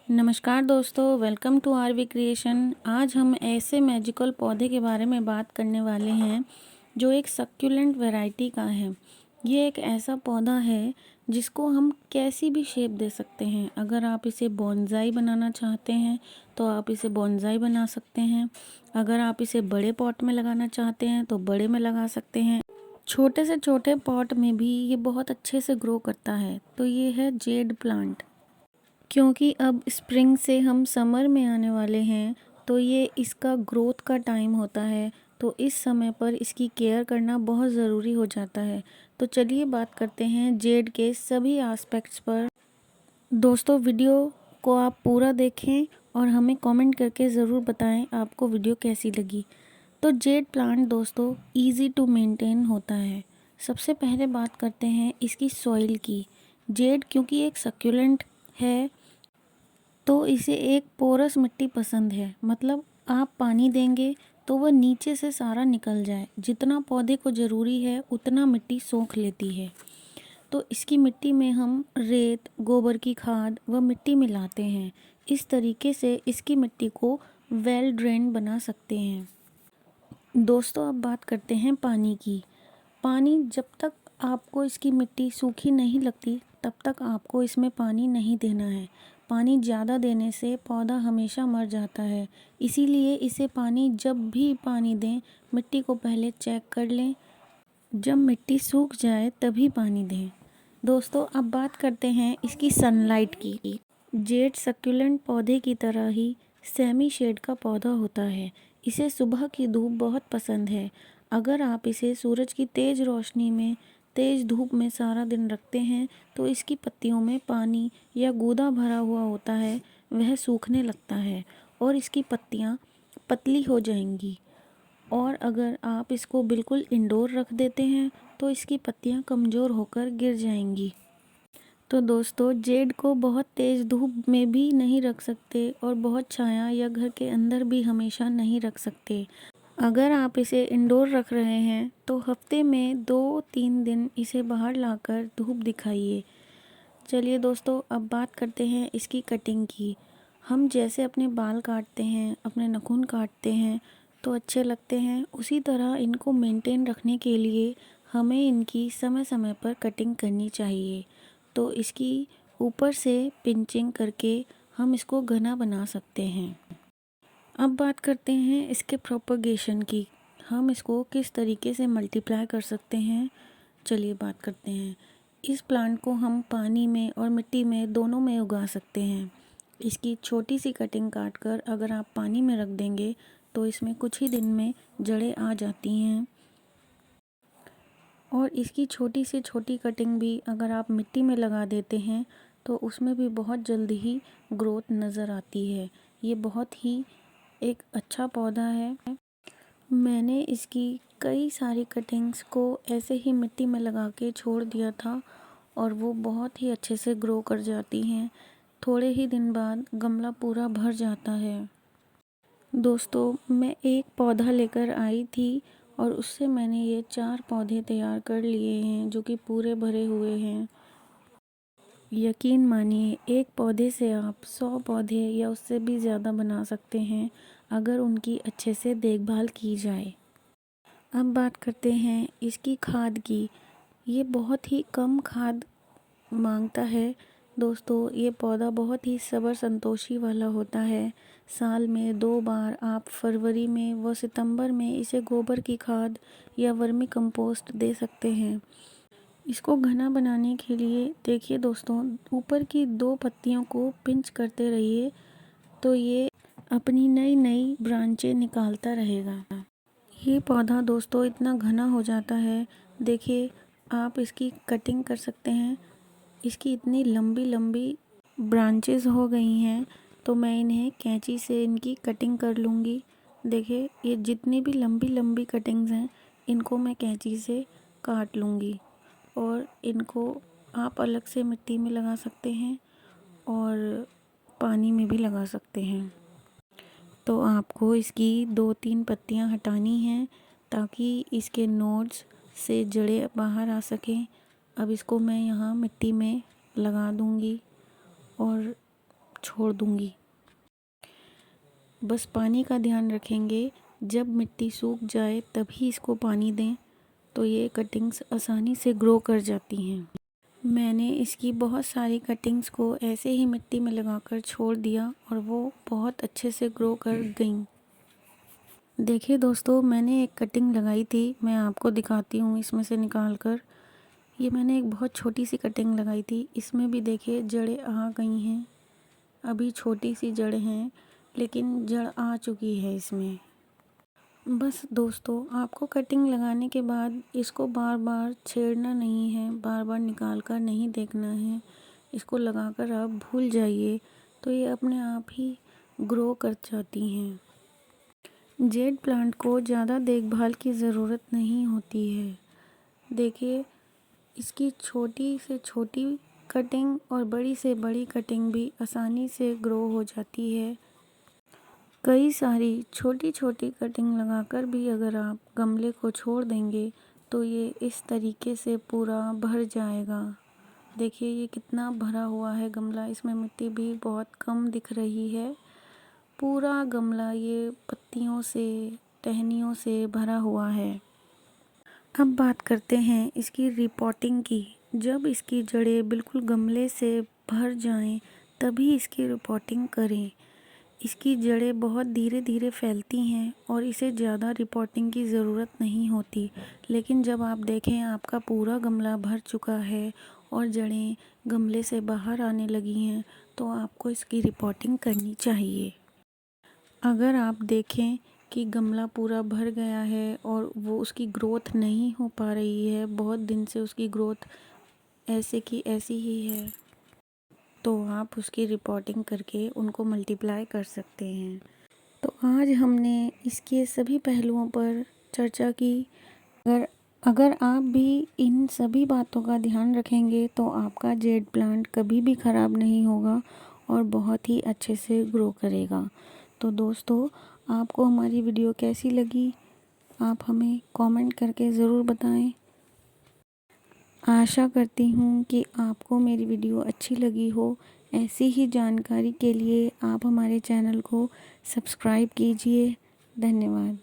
नमस्कार दोस्तों, welcome to RV creation. आज हम ऐसे मैजिकल पौधे के बारे में बात करने वाले हैं जो एक सक्यूलेंट वैरायटी का है। ये एक ऐसा पौधा है जिसको हम कैसी भी शेप दे सकते हैं। अगर आप इसे बॉन्साई बनाना चाहते हैं तो आप इसे बॉन्साई बना सकते हैं। अगर आप इसे बड़े पॉट में लगाना चाहते हैं तो बड़े में लगा सकते हैं। छोटे से छोटे पॉट में भी ये बहुत अच्छे से ग्रो करता है। तो ये है जेड प्लांट। क्योंकि अब स्प्रिंग से हम समर में आने वाले हैं तो ये इसका ग्रोथ का टाइम होता है। तो इस समय पर इसकी केयर करना बहुत ज़रूरी हो जाता है। तो चलिए बात करते हैं जेड के सभी एस्पेक्ट्स पर। दोस्तों, वीडियो को आप पूरा देखें और हमें कमेंट करके ज़रूर बताएं आपको वीडियो कैसी लगी। तो जेड प्लांट दोस्तों इजी टू मेंटेन होता है। सबसे पहले बात करते हैं इसकी सॉइल की। जेड क्योंकि एक सक्यूलेंट है तो इसे एक पोरस मिट्टी पसंद है। मतलब आप पानी देंगे तो वह नीचे से सारा निकल जाए। जितना पौधे को ज़रूरी है उतना मिट्टी सोख लेती है। तो इसकी मिट्टी में हम रेत, गोबर की खाद व मिट्टी मिलाते हैं। इस तरीके से इसकी मिट्टी को वेल ड्रेन बना सकते हैं। दोस्तों, अब बात करते हैं पानी की। पानी जब तक आपको इसकी मिट्टी सूखी नहीं लगती तब तक आपको इसमें पानी नहीं देना है। पानी ज़्यादा देने से पौधा हमेशा मर जाता है। इसीलिए इसे पानी जब भी पानी दें, मिट्टी को पहले चेक कर लें। जब मिट्टी सूख जाए तभी पानी दें। दोस्तों, अब बात करते हैं इसकी सनलाइट की। जेड सक्यूलेंट पौधे की तरह ही सेमी शेड का पौधा होता है। इसे सुबह की धूप बहुत पसंद है। अगर आप इसे सूरज की तेज़ रोशनी में, तेज़ धूप में सारा दिन रखते हैं तो इसकी पत्तियों में पानी या गूदा भरा हुआ होता है, वह सूखने लगता है और इसकी पत्तियां पतली हो जाएंगी। और अगर आप इसको बिल्कुल इंडोर रख देते हैं तो इसकी पत्तियां कमज़ोर होकर गिर जाएंगी। तो दोस्तों, जेड को बहुत तेज़ धूप में भी नहीं रख सकते और बहुत छाया या घर के अंदर भी हमेशा नहीं रख सकते। अगर आप इसे इंडोर रख रहे हैं तो हफ्ते में 2-3 दिन इसे बाहर लाकर धूप दिखाइए। चलिए दोस्तों, अब बात करते हैं इसकी कटिंग की। हम जैसे अपने बाल काटते हैं, अपने नाखून काटते हैं तो अच्छे लगते हैं, उसी तरह इनको मेंटेन रखने के लिए हमें इनकी समय समय पर कटिंग करनी चाहिए। तो इसकी ऊपर से पिंचिंग करके हम इसको घना बना सकते हैं। अब बात करते हैं इसके प्रोपगेशन की। हम इसको किस तरीके से मल्टीप्लाई कर सकते हैं, चलिए बात करते हैं। इस प्लांट को हम पानी में और मिट्टी में दोनों में उगा सकते हैं। इसकी छोटी सी कटिंग काट कर अगर आप पानी में रख देंगे तो इसमें कुछ ही दिन में जड़ें आ जाती हैं। और इसकी छोटी से छोटी कटिंग भी अगर आप मिट्टी में लगा देते हैं तो उसमें भी बहुत जल्द ही ग्रोथ नज़र आती है। ये बहुत ही एक अच्छा पौधा है। मैंने इसकी कई सारी कटिंग्स को ऐसे ही मिट्टी में लगा के छोड़ दिया था और वो बहुत ही अच्छे से ग्रो कर जाती हैं। थोड़े ही दिन बाद गमला पूरा भर जाता है। दोस्तों, मैं एक पौधा लेकर आई थी और उससे मैंने ये 4 पौधे तैयार कर लिए हैं जो कि पूरे भरे हुए हैं। यकीन मानिए, एक पौधे से आप 100 पौधे या उससे भी ज़्यादा बना सकते हैं अगर उनकी अच्छे से देखभाल की जाए। अब बात करते हैं इसकी खाद की। ये बहुत ही कम खाद मांगता है। दोस्तों, ये पौधा बहुत ही सब्र संतोषी वाला होता है। साल में 2 बार आप फरवरी में व सितंबर में इसे गोबर की खाद या वर्मी कंपोस्ट दे सकते हैं। इसको घना बनाने के लिए देखिए दोस्तों, ऊपर की 2 पत्तियों को पिंच करते रहिए तो ये अपनी नई नई ब्रांचें निकालता रहेगा। ये पौधा दोस्तों इतना घना हो जाता है, देखिए आप इसकी कटिंग कर सकते हैं। इसकी इतनी लंबी लंबी ब्रांचेस हो गई हैं तो मैं इन्हें कैंची से इनकी कटिंग कर लूँगी। देखिए, ये जितनी भी लंबी लंबी कटिंग्स हैं इनको मैं कैंची से काट लूँगी और इनको आप अलग से मिट्टी में लगा सकते हैं और पानी में भी लगा सकते हैं। तो आपको इसकी 2-3 पत्तियां हटानी हैं ताकि इसके नोड्स से जड़ें बाहर आ सकें। अब इसको मैं यहाँ मिट्टी में लगा दूँगी और छोड़ दूँगी। बस पानी का ध्यान रखेंगे, जब मिट्टी सूख जाए तभी इसको पानी दें, तो ये कटिंग्स आसानी से ग्रो कर जाती हैं। मैंने इसकी बहुत सारी कटिंग्स को ऐसे ही मिट्टी में लगाकर छोड़ दिया और वो बहुत अच्छे से ग्रो कर गईं। देखिए दोस्तों, मैंने एक कटिंग लगाई थी, मैं आपको दिखाती हूँ इसमें से निकाल कर। ये मैंने एक बहुत छोटी सी कटिंग लगाई थी, इसमें भी देखिए जड़ें आ गई हैं। अभी छोटी सी जड़ें हैं लेकिन जड़ आ चुकी है इसमें। बस दोस्तों, आपको कटिंग लगाने के बाद इसको बार बार छेड़ना नहीं है, बार बार निकाल कर नहीं देखना है। इसको लगाकर आप भूल जाइए, तो ये अपने आप ही ग्रो कर जाती हैं। जेड प्लांट को ज़्यादा देखभाल की ज़रूरत नहीं होती है। देखिए, इसकी छोटी से छोटी कटिंग और बड़ी से बड़ी कटिंग भी आसानी से ग्रो हो जाती है। कई सारी छोटी छोटी कटिंग लगाकर भी अगर आप गमले को छोड़ देंगे तो ये इस तरीके से पूरा भर जाएगा। देखिए ये कितना भरा हुआ है गमला, इसमें मिट्टी भी बहुत कम दिख रही है। पूरा गमला ये पत्तियों से, टहनियों से भरा हुआ है। अब बात करते हैं इसकी रिपोर्टिंग की। जब इसकी जड़ें बिल्कुल गमले से भर जाएं तभी इसकी रिपोर्टिंग करें। इसकी जड़ें बहुत धीरे धीरे फैलती हैं और इसे ज़्यादा रिपोर्टिंग की ज़रूरत नहीं होती। लेकिन जब आप देखें आपका पूरा गमला भर चुका है और जड़ें गमले से बाहर आने लगी हैं तो आपको इसकी रिपोर्टिंग करनी चाहिए। अगर आप देखें कि गमला पूरा भर गया है और वो उसकी ग्रोथ नहीं हो पा रही है, बहुत दिन से उसकी ग्रोथ ऐसे की ऐसी ही है, तो आप उसकी रिपोर्टिंग करके उनको मल्टीप्लाई कर सकते हैं। तो आज हमने इसके सभी पहलुओं पर चर्चा की। अगर आप भी इन सभी बातों का ध्यान रखेंगे तो आपका जेड प्लांट कभी भी ख़राब नहीं होगा और बहुत ही अच्छे से ग्रो करेगा। तो दोस्तों, आपको हमारी वीडियो कैसी लगी, आप हमें कमेंट करके ज़रूर बताएं। आशा करती हूँ कि आपको मेरी वीडियो अच्छी लगी हो। ऐसी ही जानकारी के लिए आप हमारे चैनल को सब्सक्राइब कीजिए। धन्यवाद।